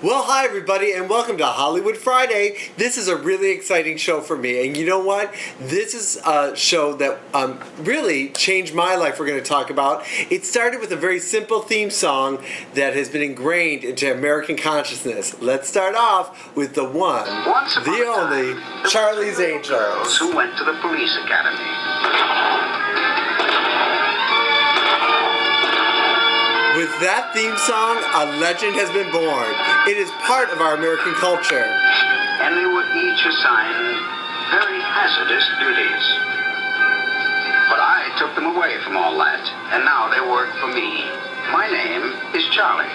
Well, hi everybody, and welcome to Hollywood Friday. This is a really exciting show for me, and you know what? This is a show that really changed my life. We're going to talk about. It started with a very simple theme song that has been ingrained into American consciousness. Let's start off with the one, the only, Charlie's Angels. Who went to the police academy. With that theme song, a legend has been born. It is part of our American culture. And they were each assigned very hazardous duties. But I took them away from all that, and now they work for me. My name is Charlie.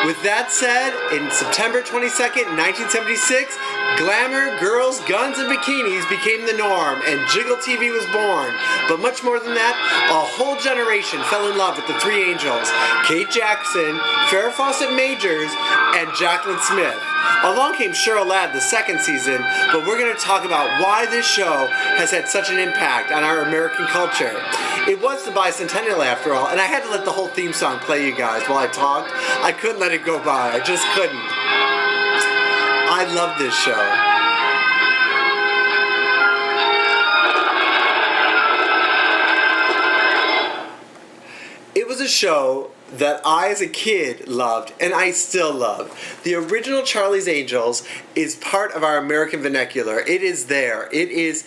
With that said, in September 22nd, 1976, glamour, girls, guns, and bikinis became the norm, and Jiggle TV was born. But much more than that, a whole generation fell in love with the three angels, Kate Jackson, Farrah Fawcett Majors, and Jacqueline Smith. Along came Cheryl Ladd the second season, but we're going to talk about why this show has had such an impact on our American culture. It was the bicentennial after all, and I had to let the whole theme song play, you guys, while I talked. I couldn't let it go by. I just couldn't. I love this show. It was a show that I as a kid loved, and I still love. The original Charlie's Angels is part of our American vernacular. It is there. It is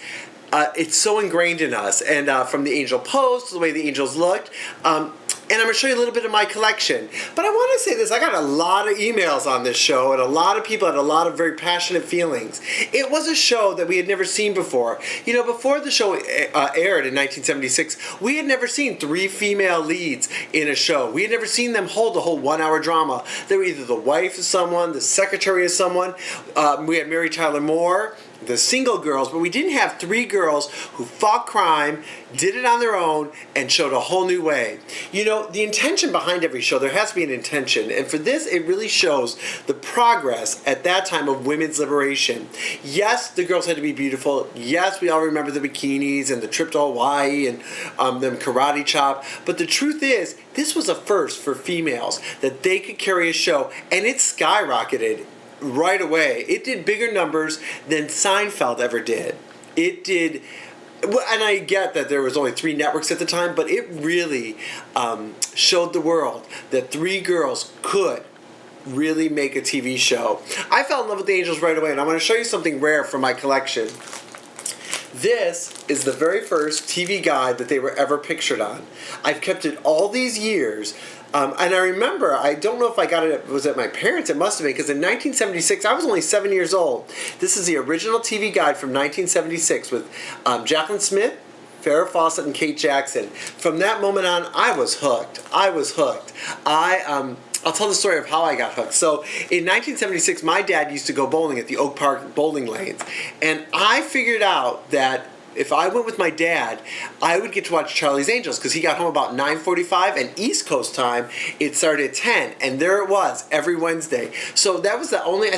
it's so ingrained in us, and from the angel pose to the way the angels looked, and I'm going to show you a little bit of my collection. But I want to say this, I got a lot of emails on this show, and a lot of people had a lot of very passionate feelings. It was a show that we had never seen before. You know, before the show aired in 1976, we had never seen three female leads in a show. We had never seen them hold a whole 1 hour drama. They were either the wife of someone, the secretary of someone. We had Mary Tyler Moore, the single girls, but we didn't have three girls who fought crime, did it on their own, and showed a whole new way. You know, the intention behind every show, there has to be an intention, and for this, it really shows the progress at that time of women's liberation. Yes, the girls had to be beautiful. Yes, we all remember the bikinis and the trip to Hawaii and them karate chop, but the truth is, this was a first for females, that they could carry a show, and it skyrocketed right away. It did bigger numbers than Seinfeld ever did. It did, and I get that there was only 3 networks at the time, but it really showed the world that 3 girls could really make a TV show. I fell in love with the Angels right away, and I'm going to show you something rare from my collection. This is the very first TV guide that they were ever pictured on. I've kept it all these years. And I remember, I don't know if I got it, was at my parents', it must have been, because in 1976, I was only 7 years old. This is the original TV guide from 1976 with Jacqueline Smith, Farrah Fawcett, and Kate Jackson. From that moment on, I was hooked. I was hooked. I'll tell the story of how I got hooked. So in 1976, my dad used to go bowling at the Oak Park bowling lanes. And I figured out that if I went with my dad, I would get to watch Charlie's Angels because he got home about 9:45, and East Coast time, it started at 10. And there it was every Wednesday. So that was the only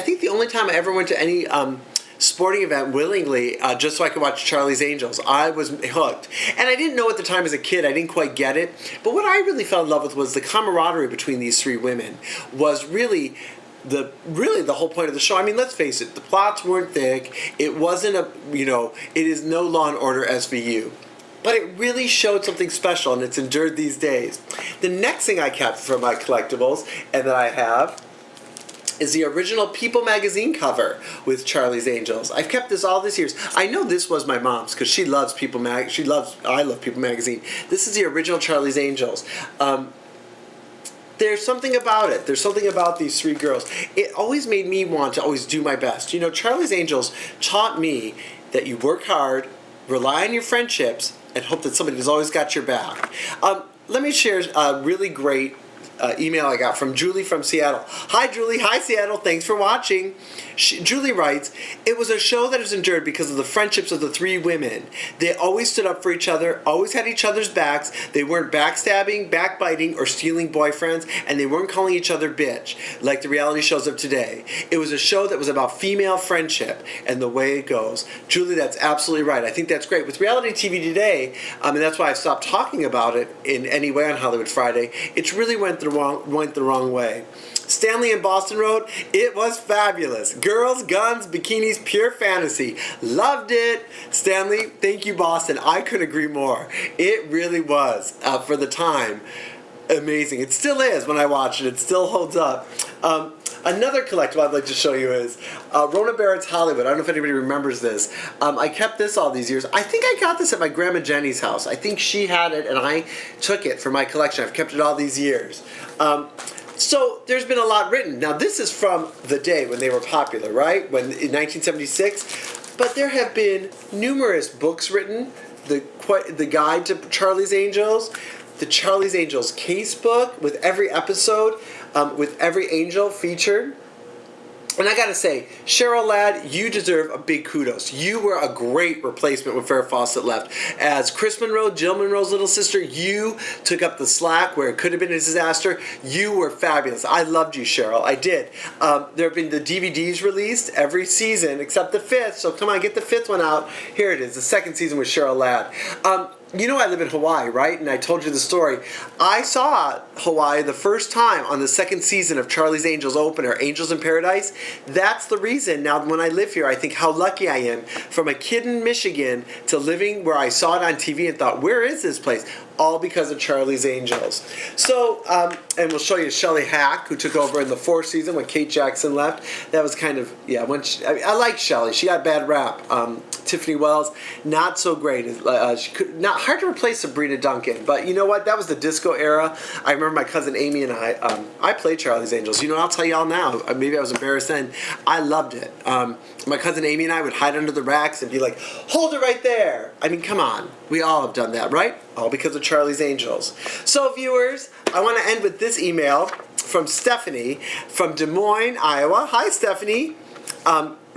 time I ever went to any sporting event willingly just so I could watch Charlie's Angels. I was hooked. And I didn't know at the time as a kid, I didn't quite get it. But what I really fell in love with was the camaraderie between these 3 women was really the whole point of the show. I mean, let's face it, the plots weren't thick. It wasn't it is no Law and Order SVU. But it really showed something special, and it's endured these days. The next thing I kept from my collectibles, and that I have, is the original People magazine cover with Charlie's Angels. I've kept this all these years. I know this was my mom's because she loves People I love People magazine. This is the original Charlie's Angels. There's something about it. There's something about these 3 girls. It always made me want to always do my best. You know, Charlie's Angels taught me that you work hard, rely on your friendships, and hope that somebody has always got your back. Let me share a really great email I got from Julie from Seattle. Hi, Julie. Hi, Seattle. Thanks for watching. Julie writes, "It was a show that has endured because of the friendships of the 3 women. They always stood up for each other, always had each other's backs. They weren't backstabbing, backbiting, or stealing boyfriends, and they weren't calling each other bitch, like the reality shows of today. It was a show that was about female friendship and the way it goes." Julie, that's absolutely right. I think that's great. With reality TV today, and that's why I've stopped talking about it in any way on Hollywood Friday, it's really went the wrong way. Stanley and Boston Road, it was fabulous. Girls, guns, bikinis, pure fantasy. Loved it. Stanley, thank you, Boston. I couldn't agree more. It really was, for the time, amazing. It still is when I watch it. It still holds up. Another collectible I'd like to show you is Rona Barrett's Hollywood. I don't know if anybody remembers this. I kept this all these years. I think I got this at my Grandma Jenny's house. I think she had it and I took it for my collection. I've kept it all these years. So there's been a lot written. Now this is from the day when they were popular, right? When in 1976. But there have been numerous books written. The Guide to Charlie's Angels, the Charlie's Angels case book with every episode, with every angel featured. And I gotta say, Cheryl Ladd, you deserve a big kudos. You were a great replacement when Farrah Fawcett left. As Chris Monroe, Jill Monroe's little sister, you took up the slack where it could have been a disaster. You were fabulous. I loved you, Cheryl. I did. There have been the DVDs released every season except the 5th. So come on, get the 5th one out. Here it is, the 2nd season with Cheryl Ladd. You know I live in Hawaii, right? And I told you the story. I saw Hawaii the first time on the 2nd season of Charlie's Angels opener, Angels in Paradise. That's the reason now when I live here, I think how lucky I am from a kid in Michigan to living where I saw it on TV and thought, where is this place? All because of Charlie's Angels. So, and we'll show you Shelley Hack, who took over in the 4th season when Kate Jackson left. That was kind of, yeah, I like Shelley. She got a bad rap. Tiffany Wells, not so great. Not hard to replace Sabrina Duncan, but you know what? That was the disco era. I remember my cousin Amy and I played Charlie's Angels. You know, I'll tell y'all now. Maybe I was embarrassed then. I loved it. My cousin Amy and I would hide under the racks and be like, hold it right there. I mean, come on. We all have done that, right? All because of Charlie's Angels. So, viewers, I want to end with this email from Stephanie from Des Moines, Iowa. Hi, Stephanie.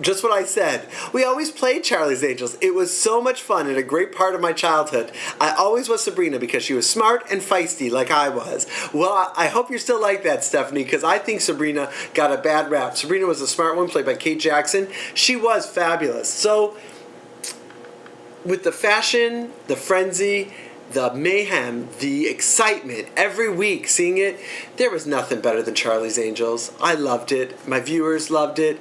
Just what I said. We always played Charlie's Angels. It was so much fun and a great part of my childhood. I always was Sabrina because she was smart and feisty like I was. Well, I hope you're still like that, Stephanie, because I think Sabrina got a bad rap. Sabrina was a smart one played by Kate Jackson. She was fabulous. So, with the fashion, the frenzy, the mayhem, the excitement, every week seeing it, there was nothing better than Charlie's Angels. I loved it. My viewers loved it.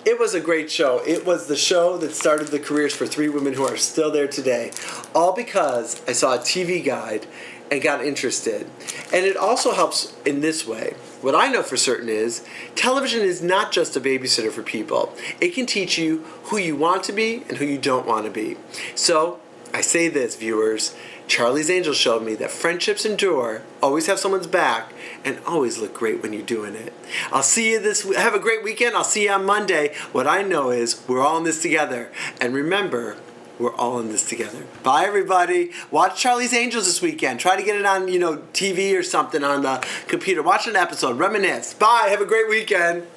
It was a great show. It was the show that started the careers for 3 women who are still there today. All because I saw a TV guide and got interested. And it also helps in this way. What I know for certain is television is not just a babysitter for people. It can teach you who you want to be and who you don't want to be. So I say this, viewers, Charlie's Angels showed me that friendships endure, always have someone's back, and always look great when you're doing it. I'll see you have a great weekend. I'll see you on Monday. What I know is we're all in this together. And remember, we're all in this together. Bye, everybody. Watch Charlie's Angels this weekend. Try to get it on, TV or something on the computer. Watch an episode. Reminisce. Bye. Have a great weekend.